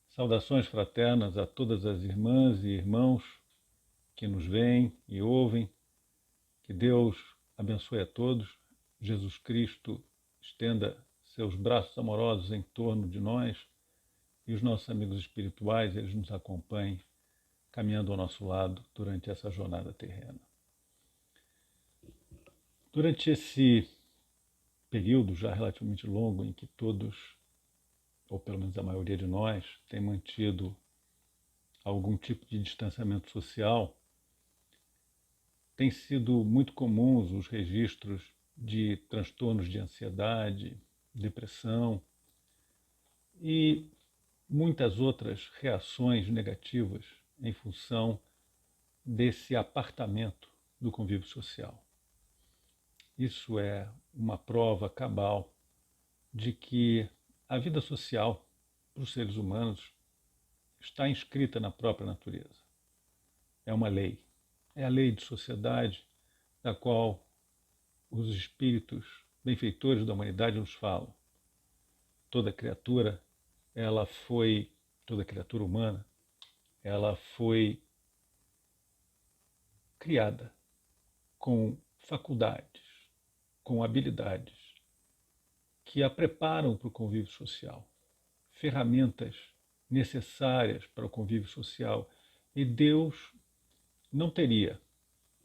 Saudações fraternas a todas as irmãs e irmãos que nos veem e ouvem. Que Deus abençoe a todos. Jesus Cristo estenda seus braços amorosos em torno de nós e os nossos amigos espirituais, eles nos acompanhem caminhando ao nosso lado durante essa jornada terrena. Durante esse período já relativamente longo em que todos, ou pelo menos a maioria de nós, tem mantido algum tipo de distanciamento social, tem sido muito comuns os registros de transtornos de ansiedade, depressão e muitas outras reações negativas em função desse apartamento do convívio social. Isso é uma prova cabal de que a vida social para os seres humanos está inscrita na própria natureza. É uma lei. É a lei de sociedade da qual os espíritos benfeitores da humanidade nos falam. Toda criatura, toda criatura humana, ela foi criada com faculdades, com habilidades que a preparam para o convívio social, ferramentas necessárias para o convívio social. E Deus não teria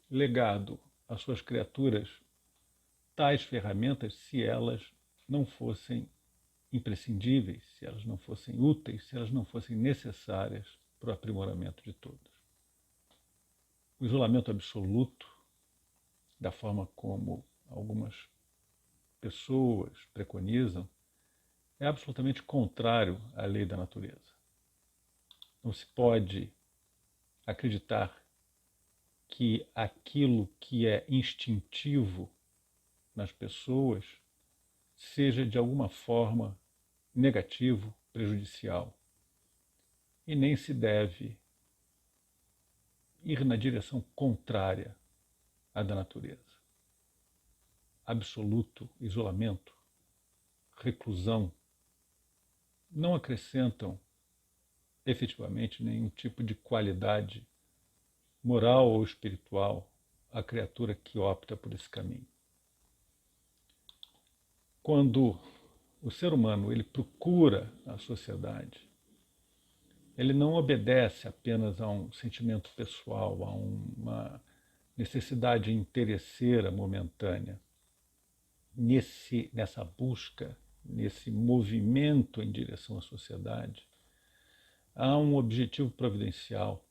legado às suas criaturas tais ferramentas se elas não fossem imprescindíveis, se elas não fossem úteis, se elas não fossem necessárias para o aprimoramento de todos. O isolamento absoluto, da forma como algumas pessoas preconizam, é absolutamente contrário à lei da natureza. Não se pode acreditar que aquilo que é instintivo nas pessoas seja de alguma forma negativo, prejudicial. E nem se deve ir na direção contrária à da natureza. Absoluto isolamento, reclusão, não acrescentam efetivamente nenhum tipo de qualidade moral ou espiritual à criatura que opta por esse caminho. Quando o ser humano ele procura a sociedade, ele não obedece apenas a um sentimento pessoal, a uma necessidade interesseira momentânea. Nessa busca, nesse movimento em direção à sociedade, há um objetivo providencial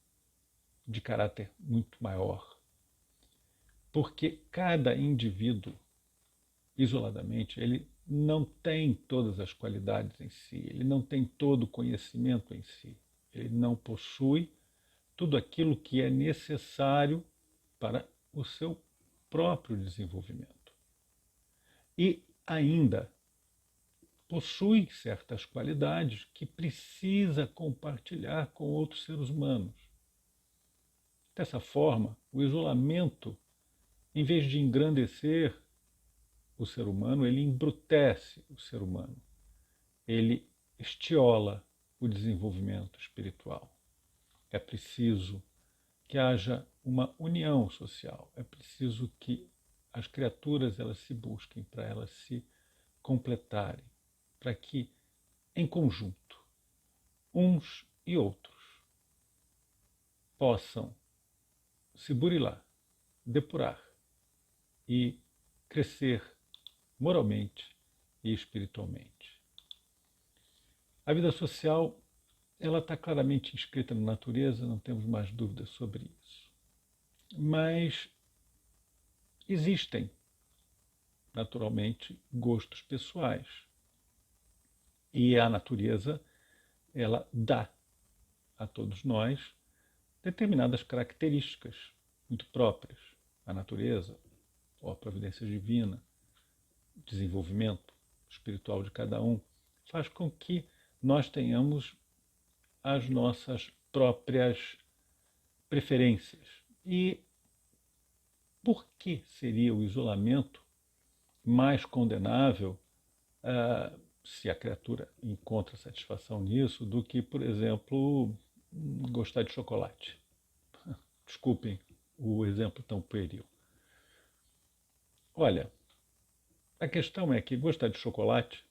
de caráter muito maior. Porque cada indivíduo, isoladamente, ele não tem todas as qualidades em si, ele não tem todo o conhecimento em si, ele não possui tudo aquilo que é necessário para o seu próprio desenvolvimento. E ainda possui certas qualidades que precisa compartilhar com outros seres humanos. Dessa forma, o isolamento, em vez de engrandecer o ser humano, ele embrutece o ser humano. Ele estiola o desenvolvimento espiritual. É preciso que haja uma união social. É preciso que as criaturas elas se busquem para elas se completarem, para que, em conjunto, uns e outros possam se burilar, depurar e crescer moralmente e espiritualmente. A vida social ela está claramente inscrita na natureza, não temos mais dúvidas sobre isso. Mas existem, naturalmente, gostos pessoais. E a natureza, ela dá a todos nós determinadas características muito próprias. A natureza, ou a providência divina, o desenvolvimento espiritual de cada um, faz com que nós tenhamos as nossas próprias preferências. E por que seria o isolamento mais condenável se a criatura encontra satisfação nisso, do que, por exemplo, gostar de chocolate. Desculpem o exemplo tão pueril. Olha, a questão é que gostar de chocolate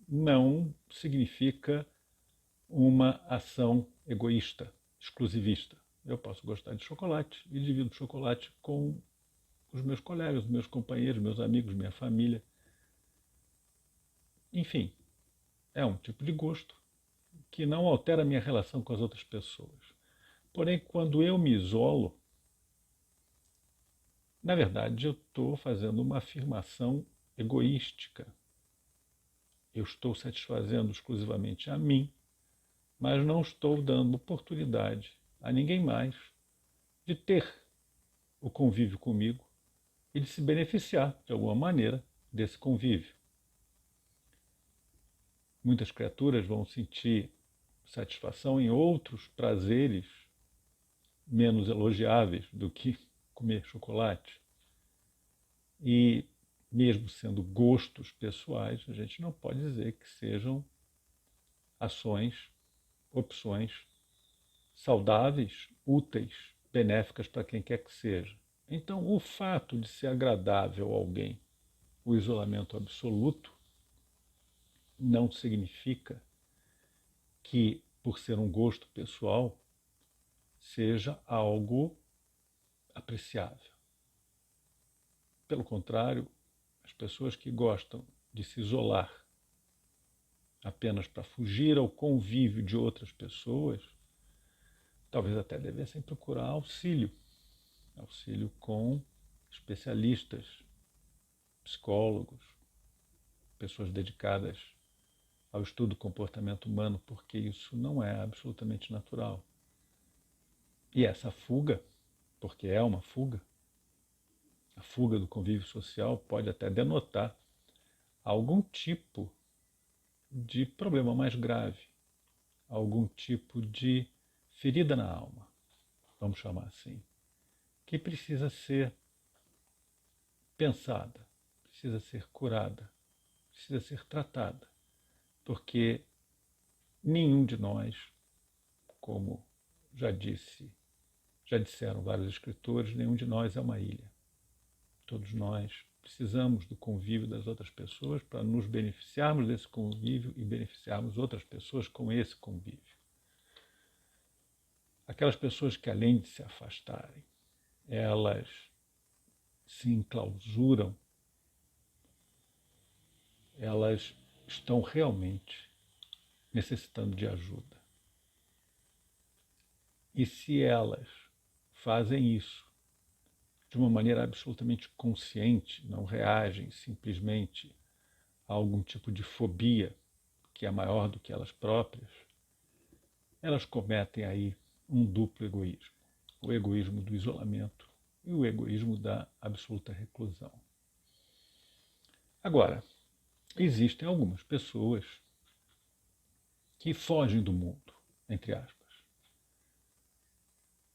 não significa uma ação egoísta, exclusivista. Eu posso gostar de chocolate e divido chocolate com os meus colegas, meus companheiros, meus amigos, minha família. Enfim, é um tipo de gosto que não altera a minha relação com as outras pessoas. Porém, quando eu me isolo, na verdade eu estou fazendo uma afirmação egoística. Eu estou satisfazendo exclusivamente a mim, mas não estou dando oportunidade a ninguém mais de ter o convívio comigo e de se beneficiar, de alguma maneira, desse convívio. Muitas criaturas vão sentir satisfação em outros prazeres menos elogiáveis do que comer chocolate. E, mesmo sendo gostos pessoais, a gente não pode dizer que sejam ações, opções saudáveis, úteis, benéficas para quem quer que seja. Então, o fato de ser agradável a alguém, o isolamento absoluto, não significa que, por ser um gosto pessoal, seja algo apreciável. Pelo contrário, as pessoas que gostam de se isolar apenas para fugir ao convívio de outras pessoas, talvez até devessem procurar auxílio com especialistas, psicólogos, pessoas dedicadas ao estudo do comportamento humano, porque isso não é absolutamente natural. E essa fuga, porque é uma fuga, a fuga do convívio social pode até denotar algum tipo de problema mais grave, algum tipo de ferida na alma, vamos chamar assim, que precisa ser pensada, precisa ser curada, precisa ser tratada, porque nenhum de nós, como já disseram vários escritores, nenhum de nós é uma ilha. Todos nós precisamos do convívio das outras pessoas para nos beneficiarmos desse convívio e beneficiarmos outras pessoas com esse convívio. Aquelas pessoas que, além de se afastarem, elas se enclausuram, elas estão realmente necessitando de ajuda. E se elas fazem isso de uma maneira absolutamente consciente, não reagem simplesmente a algum tipo de fobia que é maior do que elas próprias, elas cometem aí um duplo egoísmo. O egoísmo do isolamento e o egoísmo da absoluta reclusão. Agora, existem algumas pessoas que fogem do mundo, entre aspas.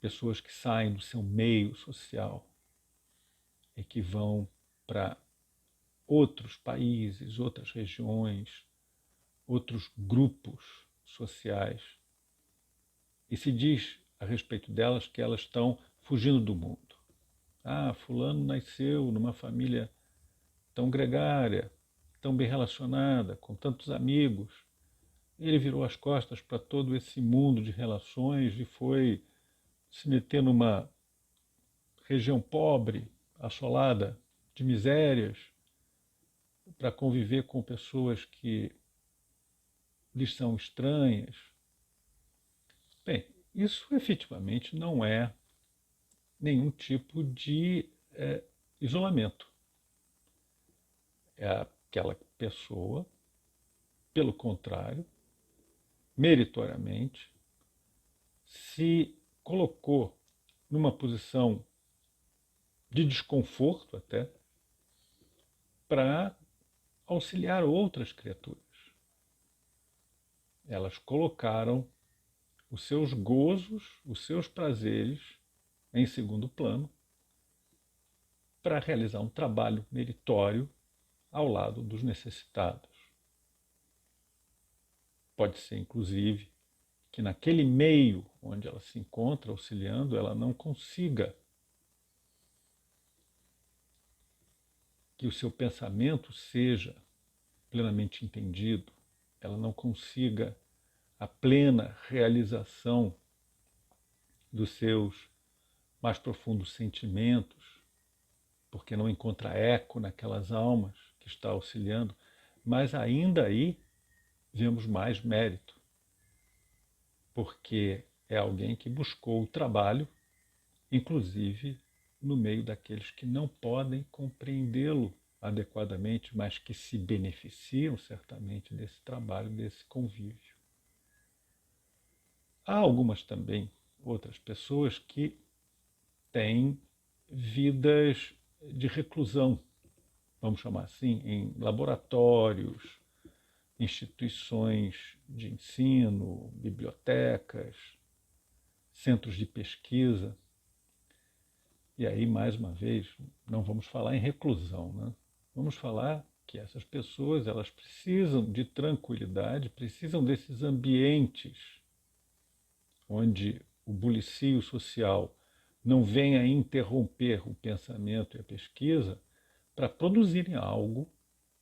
Pessoas que saem do seu meio social e que vão para outros países, outras regiões, outros grupos sociais. E se diz a respeito delas que elas estão fugindo do mundo. Ah, fulano nasceu numa família tão gregária, tão bem relacionada, com tantos amigos. Ele virou as costas para todo esse mundo de relações e foi se meter numa região pobre, assolada de misérias, para conviver com pessoas que lhes são estranhas. Bem, isso efetivamente não é nenhum tipo de isolamento. É aquela pessoa, pelo contrário, meritoriamente, se colocou numa posição de desconforto até, para auxiliar outras criaturas. Elas colocaram os seus gozos, os seus prazeres em segundo plano, para realizar um trabalho meritório ao lado dos necessitados. Pode ser, inclusive, que naquele meio onde ela se encontra auxiliando, ela não consiga que o seu pensamento seja plenamente entendido, ela não consiga a plena realização dos seus mais profundos sentimentos, porque não encontra eco naquelas almas que está auxiliando, mas ainda aí vemos mais mérito, porque é alguém que buscou o trabalho, inclusive no meio daqueles que não podem compreendê-lo adequadamente, mas que se beneficiam certamente desse trabalho, desse convívio. Há algumas também outras pessoas que têm vidas de reclusão, vamos chamar assim, em laboratórios, instituições de ensino, bibliotecas, centros de pesquisa. E aí, mais uma vez, não vamos falar em reclusão, né? Vamos falar que essas pessoas, elas precisam de tranquilidade, precisam desses ambientes onde o bulicio social não venha interromper o pensamento e a pesquisa para produzirem algo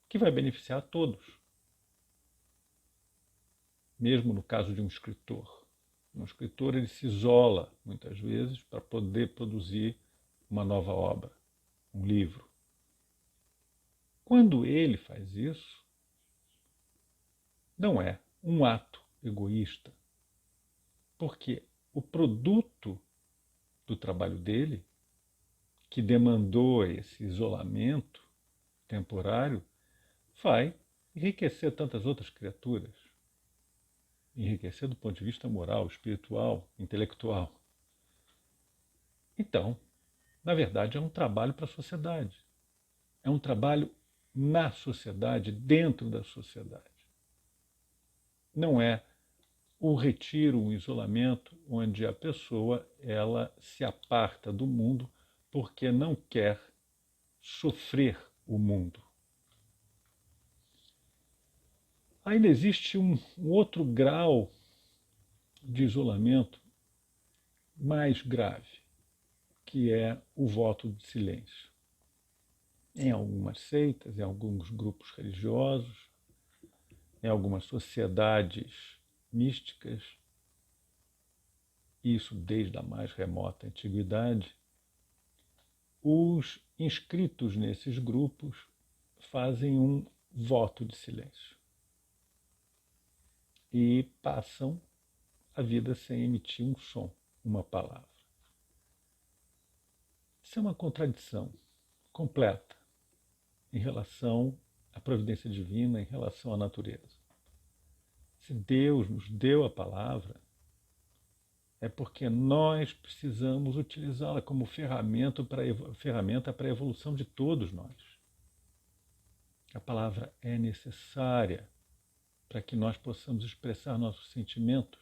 que vai beneficiar a todos. Mesmo no caso de um escritor. Um escritor, ele se isola, muitas vezes, para poder produzir uma nova obra, um livro. Quando ele faz isso, não é um ato egoísta, porque o produto do trabalho dele, que demandou esse isolamento temporário, vai enriquecer tantas outras criaturas. Enriquecer do ponto de vista moral, espiritual, intelectual. Então, na verdade, é um trabalho para a sociedade. É um trabalho na sociedade, dentro da sociedade. Não é o retiro, o isolamento, onde a pessoa ela se aparta do mundo porque não quer sofrer o mundo. Ainda existe um outro grau de isolamento mais grave, que é o voto de silêncio. Em algumas seitas, em alguns grupos religiosos, em algumas sociedades místicas, isso desde a mais remota antiguidade, os inscritos nesses grupos fazem um voto de silêncio e passam a vida sem emitir um som, uma palavra. Isso é uma contradição completa em relação à providência divina, em relação à natureza. Se Deus nos deu a palavra, é porque nós precisamos utilizá-la como ferramenta para a evolução de todos nós. A palavra é necessária para que nós possamos expressar nossos sentimentos,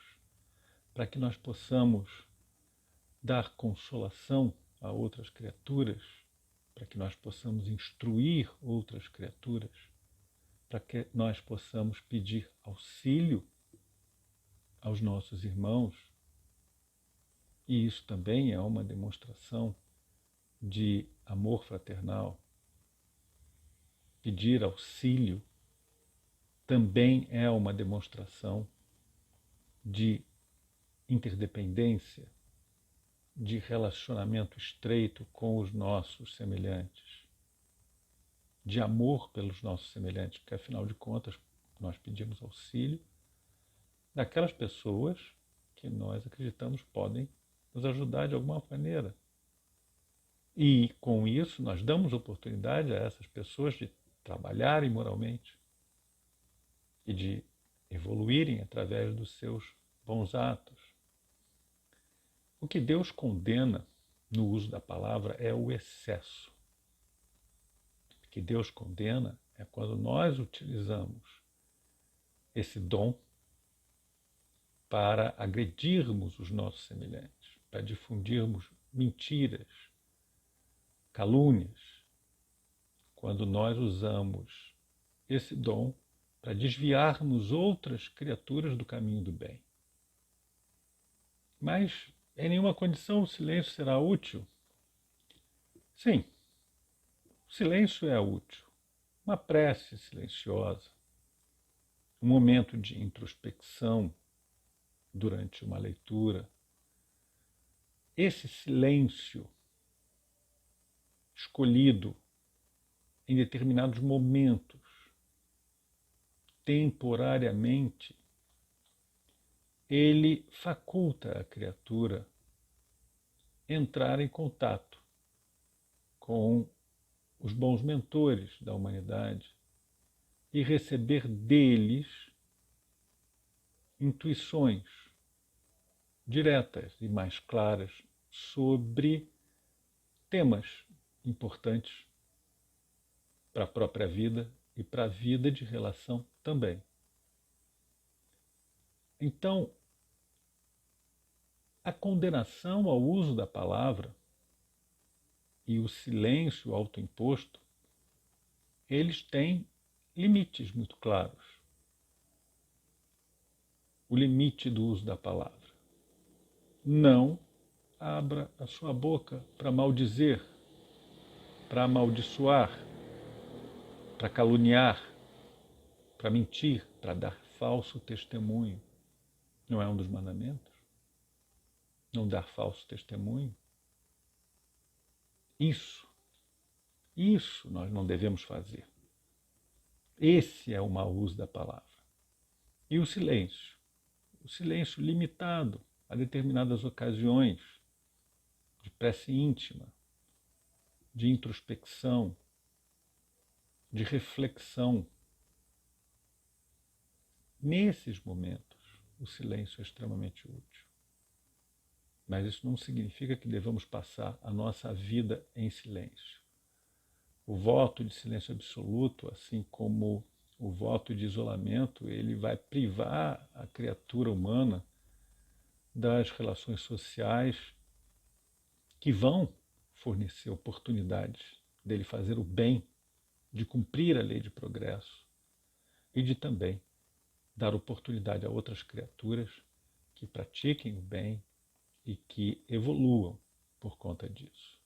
para que nós possamos dar consolação a outras criaturas, para que nós possamos instruir outras criaturas, para que nós possamos pedir auxílio aos nossos irmãos. E isso também é uma demonstração de amor fraternal. Pedir auxílio também é uma demonstração de interdependência, de relacionamento estreito com os nossos semelhantes, de amor pelos nossos semelhantes, porque afinal de contas nós pedimos auxílio daquelas pessoas que nós acreditamos podem nos ajudar de alguma maneira. E com isso nós damos oportunidade a essas pessoas de trabalharem moralmente e de evoluírem através dos seus bons atos. O que Deus condena no uso da palavra é o excesso. O que Deus condena é quando nós utilizamos esse dom para agredirmos os nossos semelhantes, para difundirmos mentiras, calúnias, quando nós usamos esse dom para desviarmos outras criaturas do caminho do bem. Mas em nenhuma condição o silêncio será útil. Sim, o silêncio é útil. Uma prece silenciosa, um momento de introspecção durante uma leitura. Esse silêncio escolhido em determinados momentos, temporariamente, ele faculta a criatura entrar em contato com os bons mentores da humanidade e receber deles intuições diretas e mais claras sobre temas importantes para a própria vida e para a vida de relação também. Então, a condenação ao uso da palavra e o silêncio autoimposto, eles têm limites muito claros. O limite do uso da palavra. Não abra a sua boca para maldizer, para amaldiçoar, para caluniar, para mentir, para dar falso testemunho. Não é um dos mandamentos? Não dar falso testemunho? Isso nós não devemos fazer. Esse é o mau uso da palavra. E o silêncio limitado a determinadas ocasiões de prece íntima, de introspecção, de reflexão. Nesses momentos, o silêncio é extremamente útil. Mas isso não significa que devamos passar a nossa vida em silêncio. O voto de silêncio absoluto, assim como o voto de isolamento, ele vai privar a criatura humana das relações sociais que vão fornecer oportunidades dele fazer o bem, de cumprir a lei de progresso e de também dar oportunidade a outras criaturas que pratiquem o bem e que evoluam por conta disso.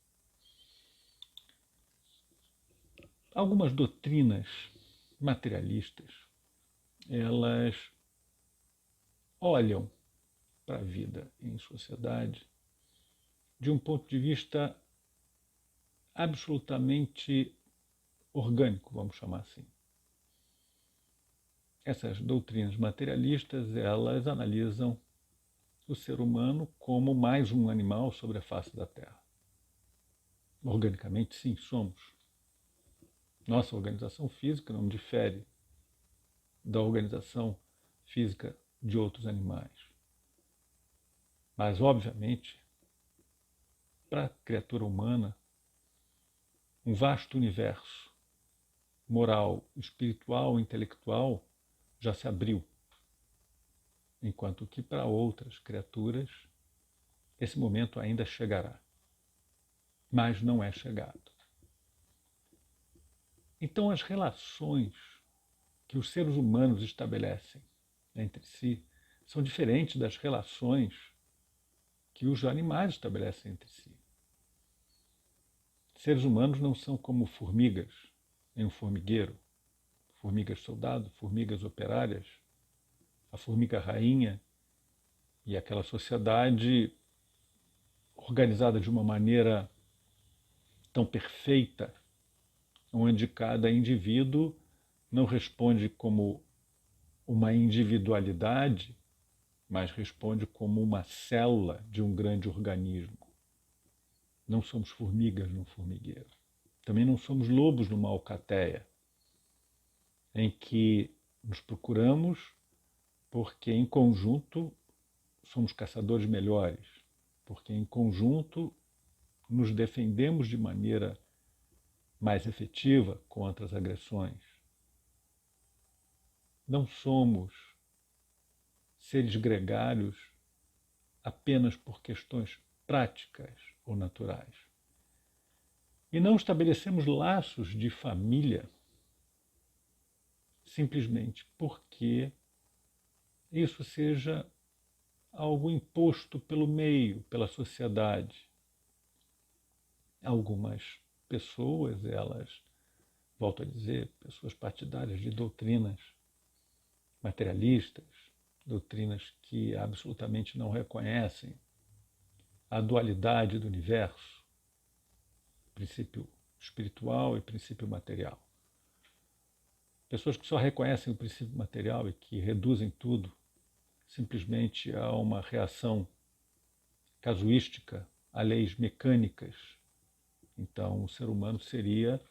Algumas doutrinas materialistas, elas olham para a vida em sociedade de um ponto de vista absolutamente orgânico, vamos chamar assim. Essas doutrinas materialistas, elas analisam o ser humano como mais um animal sobre a face da Terra. Organicamente, sim, somos. Nossa organização física não difere da organização física de outros animais. Mas, obviamente, para a criatura humana, um vasto universo moral, espiritual, intelectual já se abriu. Enquanto que para outras criaturas esse momento ainda chegará, mas não é chegado. Então as relações que os seres humanos estabelecem entre si são diferentes das relações que os animais estabelecem entre si. Seres humanos não são como formigas em um formigueiro, formigas soldado, formigas operárias, a formiga rainha e aquela sociedade organizada de uma maneira tão perfeita, onde cada indivíduo não responde como uma individualidade, mas responde como uma célula de um grande organismo. Não somos formigas num formigueiro. Também não somos lobos numa alcateia, em que nos procuramos porque em conjunto somos caçadores melhores, porque em conjunto nos defendemos de maneira mais efetiva contra as agressões. Não somos seres gregários apenas por questões práticas ou naturais. E não estabelecemos laços de família simplesmente porque isso seja algo imposto pelo meio, pela sociedade. Algumas pessoas, elas, volto a dizer, pessoas partidárias de doutrinas materialistas, doutrinas que absolutamente não reconhecem a dualidade do universo, princípio espiritual e princípio material. Pessoas que só reconhecem o princípio material e que reduzem tudo simplesmente a uma reação casuística, a leis mecânicas. Então, o ser humano seria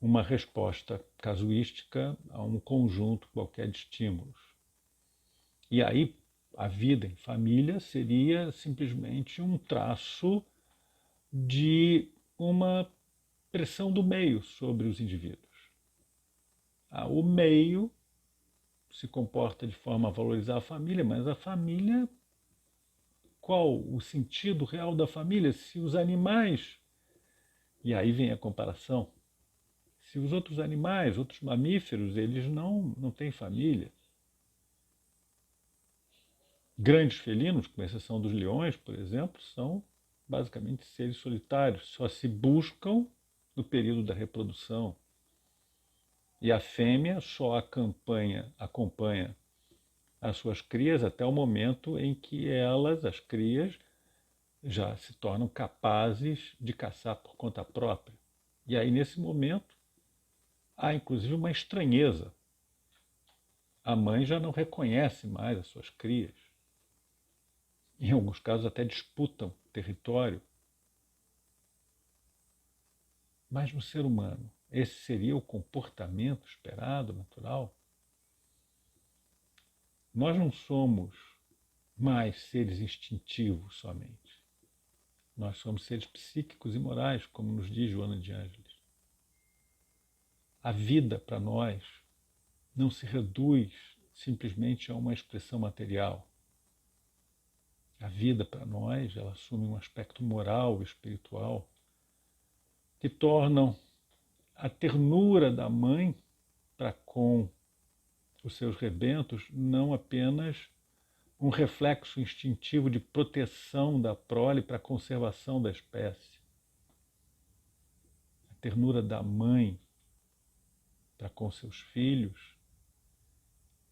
uma resposta casuística a um conjunto qualquer de estímulos. E aí, a vida em família seria simplesmente um traço de uma pressão do meio sobre os indivíduos. O meio se comporta de forma a valorizar a família, mas a família, qual o sentido real da família? Se os animais, e aí vem a comparação, se os outros animais, outros mamíferos, eles não têm família. Grandes felinos, com exceção dos leões, por exemplo, são basicamente seres solitários, só se buscam no período da reprodução. E a fêmea só acompanha as suas crias até o momento em que elas, as crias, já se tornam capazes de caçar por conta própria. E aí, nesse momento, há inclusive uma estranheza. A mãe já não reconhece mais as suas crias. Em alguns casos até disputam território. Mas no ser humano, esse seria o comportamento esperado, natural? Nós não somos mais seres instintivos somente. Nós somos seres psíquicos e morais, como nos diz Joana de Ângeles. A vida para nós não se reduz simplesmente a uma expressão material. A vida para nós, ela assume um aspecto moral e espiritual que tornam a ternura da mãe para com os seus rebentos não apenas um reflexo instintivo de proteção da prole para a conservação da espécie. A ternura da mãe para com seus filhos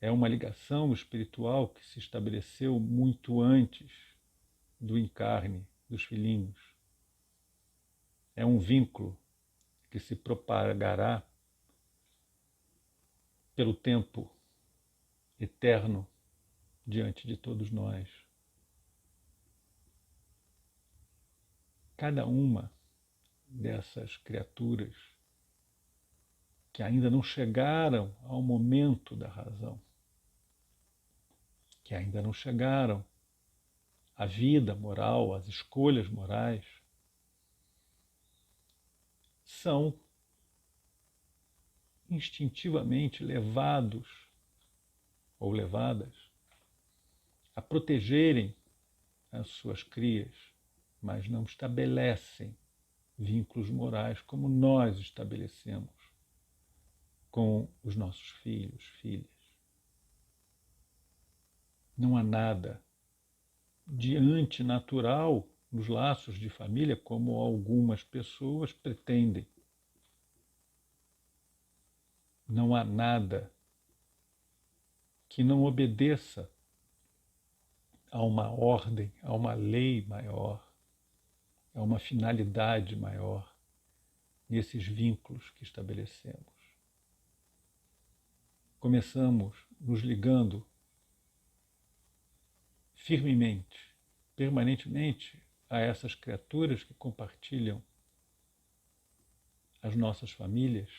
é uma ligação espiritual que se estabeleceu muito antes do encarne dos filhinhos. É um vínculo que se propagará pelo tempo eterno diante de todos nós. Cada uma dessas criaturas que ainda não chegaram ao momento da razão, que ainda não chegaram à vida moral, às escolhas morais, são instintivamente levados ou levadas a protegerem as suas crias, mas não estabelecem vínculos morais como nós estabelecemos com os nossos filhos, filhas. Não há nada de antinatural nos laços de família, como algumas pessoas pretendem. Não há nada que não obedeça a uma ordem, a uma lei maior, a uma finalidade maior nesses vínculos que estabelecemos. Começamos nos ligando firmemente, permanentemente a essas criaturas que compartilham as nossas famílias,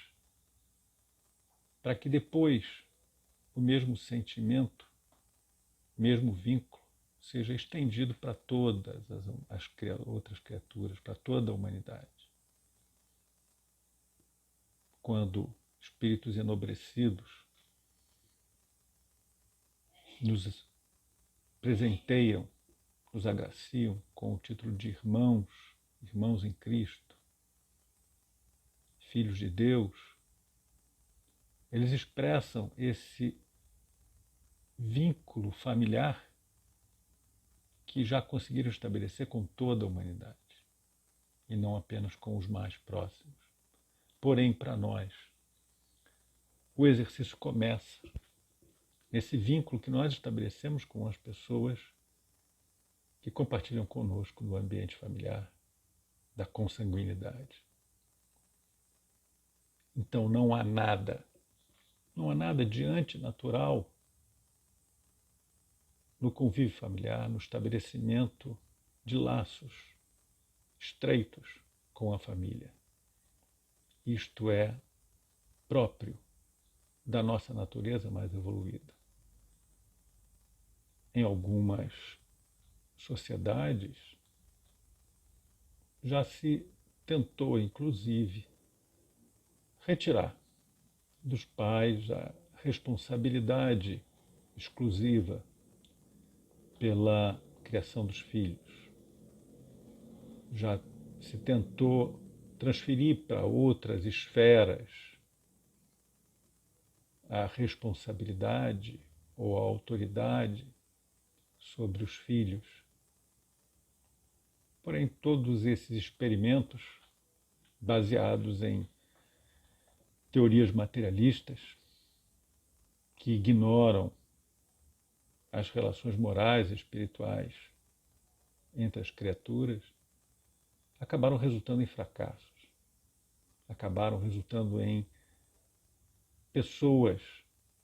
para que depois o mesmo sentimento, o mesmo vínculo, seja estendido para todas as outras criaturas, para toda a humanidade. Quando espíritos enobrecidos nos presenteiam, nos agraciam com o título de irmãos, irmãos em Cristo, filhos de Deus, eles expressam esse vínculo familiar que já conseguiram estabelecer com toda a humanidade, e não apenas com os mais próximos. Porém, para nós, o exercício começa nesse vínculo que nós estabelecemos com as pessoas que compartilham conosco no ambiente familiar, da consanguinidade. Então não há nada de antinatural no convívio familiar, no estabelecimento de laços estreitos com a família. Isto é próprio da nossa natureza mais evoluída. Em algumas sociedades já se tentou, inclusive, retirar dos pais a responsabilidade exclusiva pela criação dos filhos. Já se tentou transferir para outras esferas a responsabilidade ou a autoridade sobre os filhos. Porém, todos esses experimentos, baseados em teorias materialistas, que ignoram as relações morais e espirituais entre as criaturas, acabaram resultando em fracassos, acabaram resultando em pessoas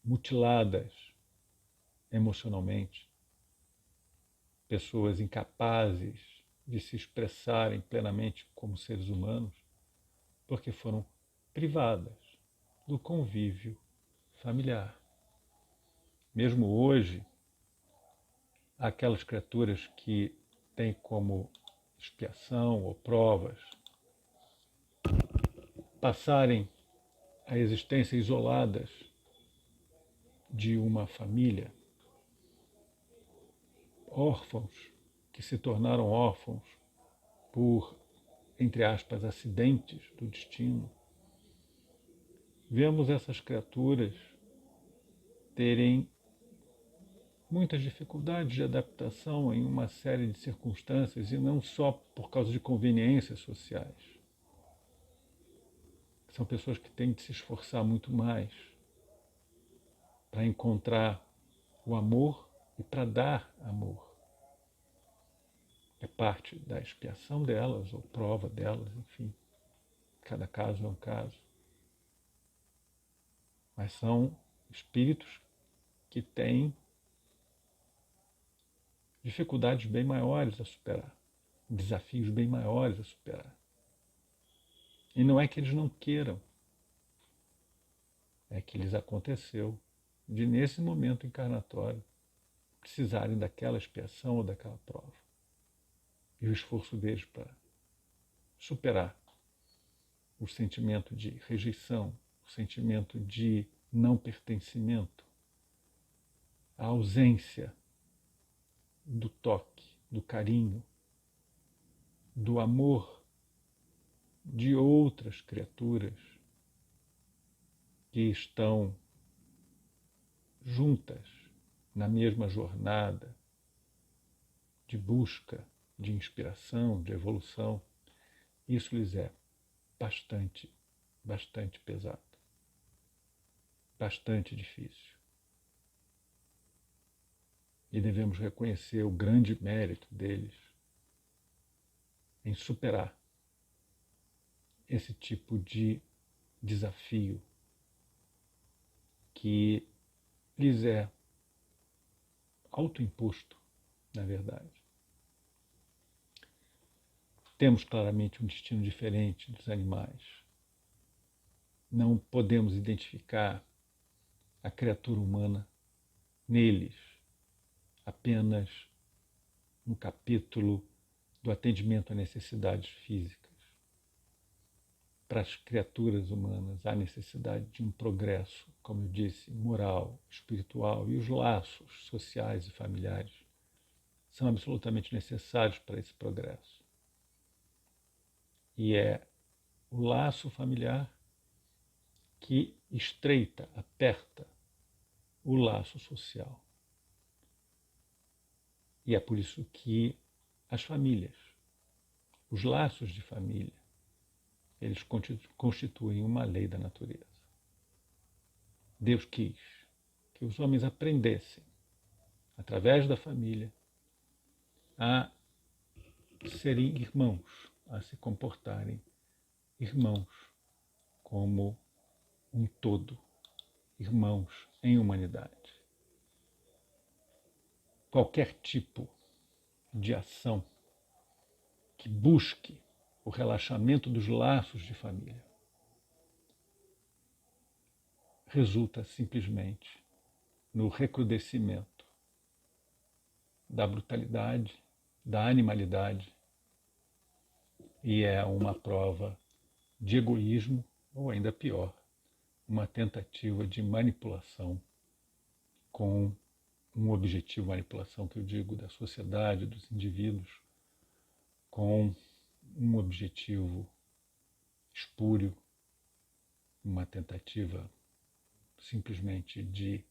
mutiladas emocionalmente, pessoas incapazes de se expressarem plenamente como seres humanos, porque foram privadas do convívio familiar. Mesmo hoje, aquelas criaturas que têm como expiação ou provas passarem a existência isoladas de uma família, órfãos que se tornaram órfãos por, entre aspas, acidentes do destino. Vemos essas criaturas terem muitas dificuldades de adaptação em uma série de circunstâncias, e não só por causa de conveniências sociais. São pessoas que têm de se esforçar muito mais para encontrar o amor e para dar amor. É parte da expiação delas, ou prova delas, enfim. Cada caso é um caso. Mas são espíritos que têm dificuldades bem maiores a superar, desafios bem maiores a superar. E não é que eles não queiram, é que lhes aconteceu de, nesse momento encarnatório, precisarem daquela expiação ou daquela prova. E o esforço deles para superar o sentimento de rejeição, o sentimento de não pertencimento, a ausência do toque, do carinho, do amor de outras criaturas que estão juntas na mesma jornada de busca, de inspiração, de evolução. Isso lhes é bastante pesado, bastante difícil. E devemos reconhecer o grande mérito deles em superar esse tipo de desafio que lhes é autoimposto, na verdade. Temos claramente um destino diferente dos animais. Não podemos identificar a criatura humana neles apenas no capítulo do atendimento a necessidades físicas. Para as criaturas humanas há necessidade de um progresso, como eu disse, moral, espiritual, e os laços sociais e familiares são absolutamente necessários para esse progresso. E é o laço familiar que estreita, aperta o laço social. E é por isso que as famílias, os laços de família, eles constituem uma lei da natureza. Deus quis que os homens aprendessem, através da família, a serem irmãos, a se comportarem irmãos como um todo, irmãos em humanidade. Qualquer tipo de ação que busque o relaxamento dos laços de família resulta simplesmente no recrudescimento da brutalidade, da animalidade, e é uma prova de egoísmo, ou ainda pior, uma tentativa de manipulação com um objetivo, manipulação que eu digo da sociedade, dos indivíduos, com um objetivo espúrio, uma tentativa simplesmente de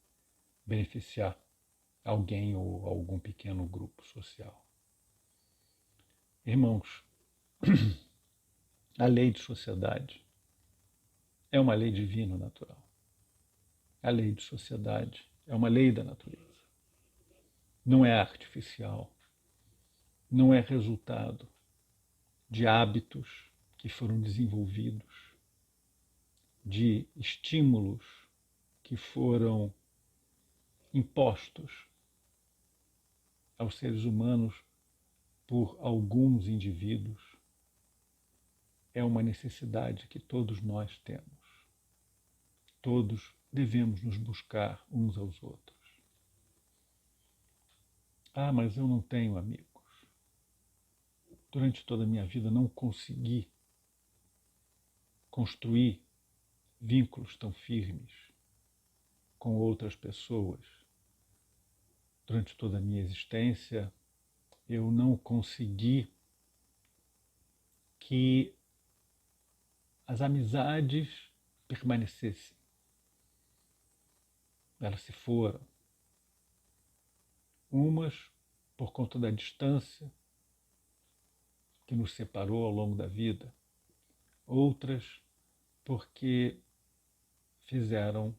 beneficiar alguém ou algum pequeno grupo social. Irmãos, a lei de sociedade é uma lei divina natural. A lei de sociedade é uma lei da natureza. Não é artificial, não é resultado de hábitos que foram desenvolvidos, de estímulos que foram impostos aos seres humanos por alguns indivíduos. É uma necessidade que todos nós temos. Todos devemos nos buscar uns aos outros. Ah, mas eu não tenho amigos. Durante toda a minha vida não consegui construir vínculos tão firmes com outras pessoas. Durante toda a minha existência, eu não consegui que as amizades permanecessem. Elas se foram. Umas por conta da distância que nos separou ao longo da vida, outras porque fizeram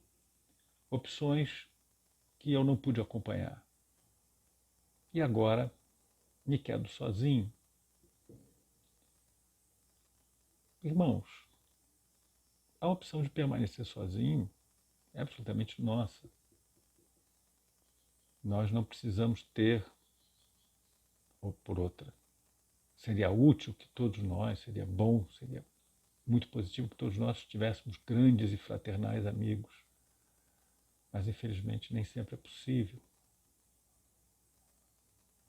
opções que eu não pude acompanhar. E agora me quedo sozinho. Irmãos, a opção de permanecer sozinho é absolutamente nossa. Nós não precisamos ter, ou por outra, seria útil que todos nós, seria bom, seria muito positivo que todos nós tivéssemos grandes e fraternais amigos, mas infelizmente nem sempre é possível.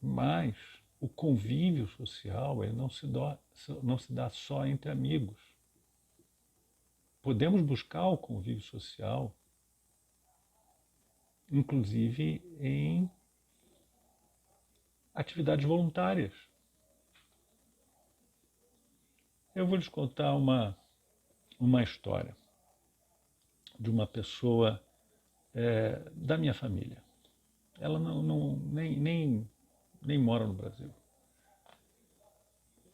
Mas o convívio social ele não se dá só entre amigos. Podemos buscar o convívio social, inclusive em atividades voluntárias. Eu vou lhes contar uma história de uma pessoa da minha família. Ela nem mora no Brasil.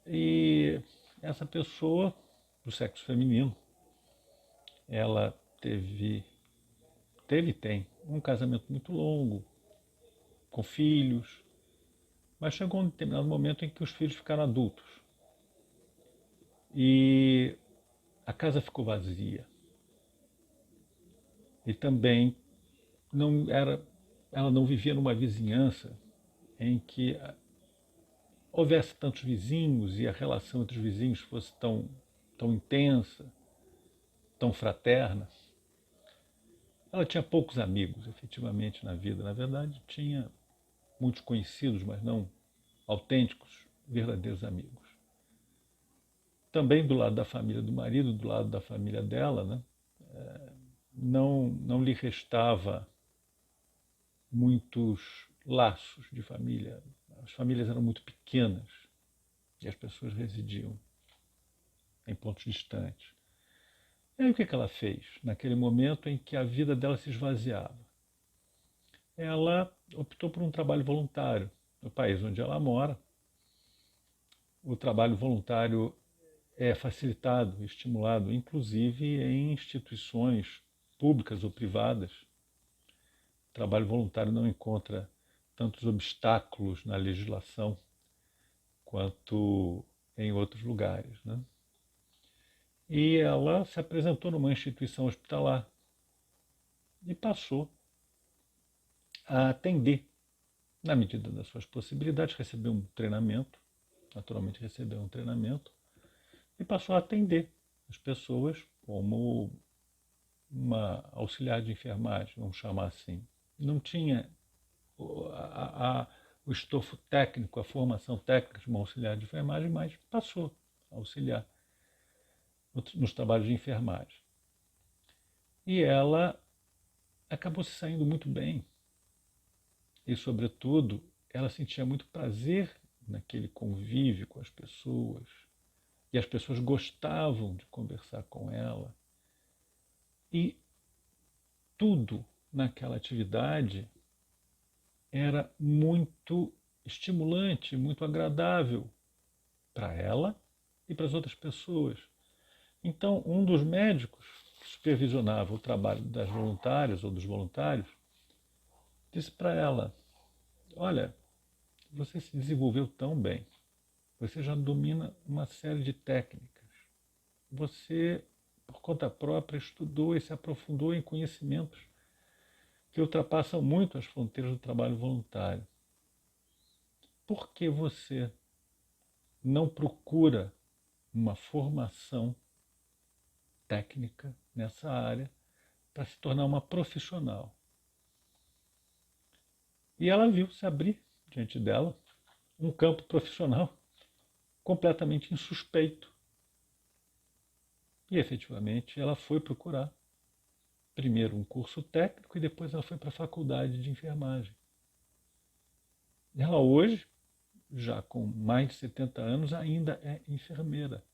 E essa pessoa, do sexo feminino, ela teve e tem um casamento muito longo, com filhos, mas chegou um determinado momento em que os filhos ficaram adultos. E a casa ficou vazia. E também ela não vivia numa vizinhança em que houvesse tantos vizinhos e a relação entre os vizinhos fosse tão intensa, tão fraterna. Ela tinha poucos amigos, efetivamente, na vida. Na verdade, tinha muitos conhecidos, mas não autênticos, verdadeiros amigos. Também do lado da família do marido, do lado da família dela, né, não lhe restava muitos laços de família. As famílias eram muito pequenas e as pessoas residiam em pontos distantes. E aí o que que ela fez naquele momento em que a vida dela se esvaziava? Ela optou por um trabalho voluntário. No país onde ela mora, o trabalho voluntário é facilitado, estimulado, inclusive em instituições públicas ou privadas. O trabalho voluntário não encontra tantos obstáculos na legislação quanto em outros lugares, né? E ela se apresentou numa instituição hospitalar e passou a atender, na medida das suas possibilidades, recebeu um treinamento, naturalmente recebeu um treinamento, e passou a atender as pessoas como uma auxiliar de enfermagem, vamos chamar assim. Não tinha o estofo técnico, a formação técnica de uma auxiliar de enfermagem, mas passou a auxiliar nos trabalhos de enfermagem. E ela acabou se saindo muito bem. E, sobretudo, ela sentia muito prazer naquele convívio com as pessoas. E as pessoas gostavam de conversar com ela. E tudo naquela atividade era muito estimulante, muito agradável para ela e para as outras pessoas. Então, um dos médicos que supervisionava o trabalho das voluntárias ou dos voluntários disse para ela: olha, você se desenvolveu tão bem, você já domina uma série de técnicas, você, por conta própria, estudou e se aprofundou em conhecimentos que ultrapassam muito as fronteiras do trabalho voluntário. Por que você não procura uma formação técnica nessa área para se tornar uma profissional? E ela viu se abrir diante dela um campo profissional completamente insuspeito. E efetivamente ela foi procurar primeiro um curso técnico e depois ela foi para a faculdade de enfermagem. Ela hoje, já com mais de 70 anos, ainda é enfermeira,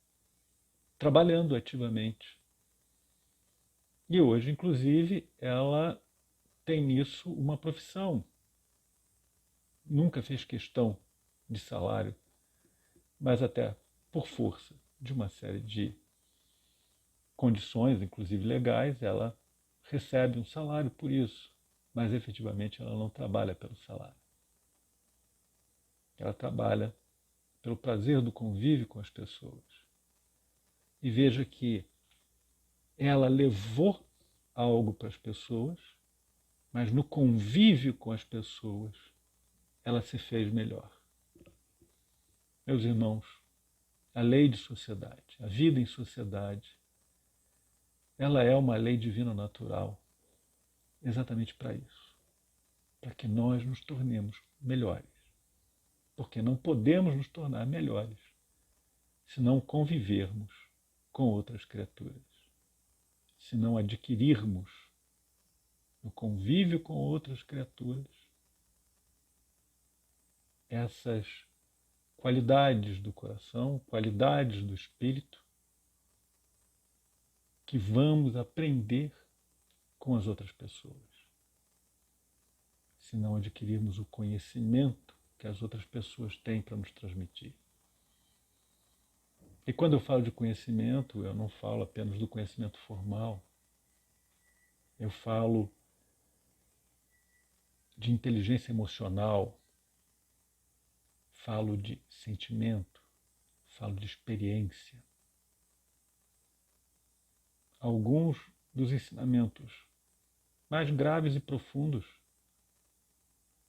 trabalhando ativamente. E hoje, inclusive, ela tem nisso uma profissão. Nunca fez questão de salário, mas até por força de uma série de condições, inclusive legais, ela recebe um salário por isso, mas efetivamente ela não trabalha pelo salário. Ela trabalha pelo prazer do convívio com as pessoas. E veja que ela levou algo para as pessoas, mas no convívio com as pessoas ela se fez melhor. Meus irmãos, a lei de sociedade, a vida em sociedade, ela é uma lei divina natural exatamente para isso, para que nós nos tornemos melhores. Porque não podemos nos tornar melhores se não convivermos com outras criaturas, se não adquirirmos no convívio com outras criaturas essas qualidades do coração, qualidades do espírito, que vamos aprender com as outras pessoas. Se não adquirirmos o conhecimento que as outras pessoas têm para nos transmitir. E quando eu falo de conhecimento, eu não falo apenas do conhecimento formal. Eu falo de inteligência emocional, falo de sentimento, falo de experiência. Alguns dos ensinamentos mais graves e profundos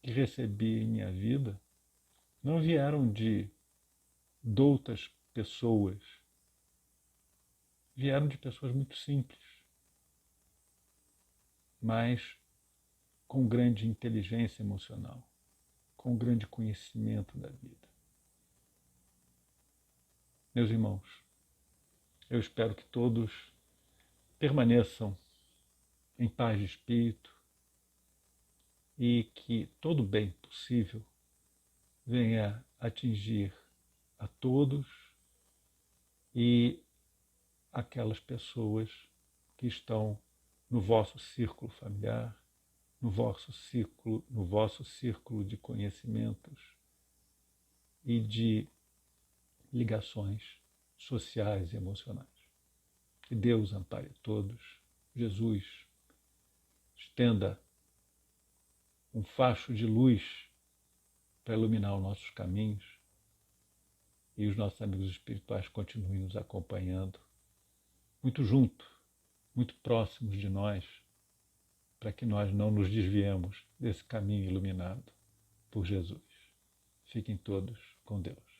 que recebi em minha vida não vieram de doutas pessoas, vieram de pessoas muito simples, mas com grande inteligência emocional, com grande conhecimento da vida. Meus irmãos, eu espero que todos permaneçam em paz de espírito e que todo bem possível venha atingir a todos e aquelas pessoas que estão no vosso círculo familiar, no vosso círculo de conhecimentos e de ligações sociais e emocionais. Que Deus ampare todos, Jesus estenda um facho de luz para iluminar os nossos caminhos e os nossos amigos espirituais continuem nos acompanhando, muito junto, muito próximos de nós, para que nós não nos desviemos desse caminho iluminado por Jesus. Fiquem todos com Deus.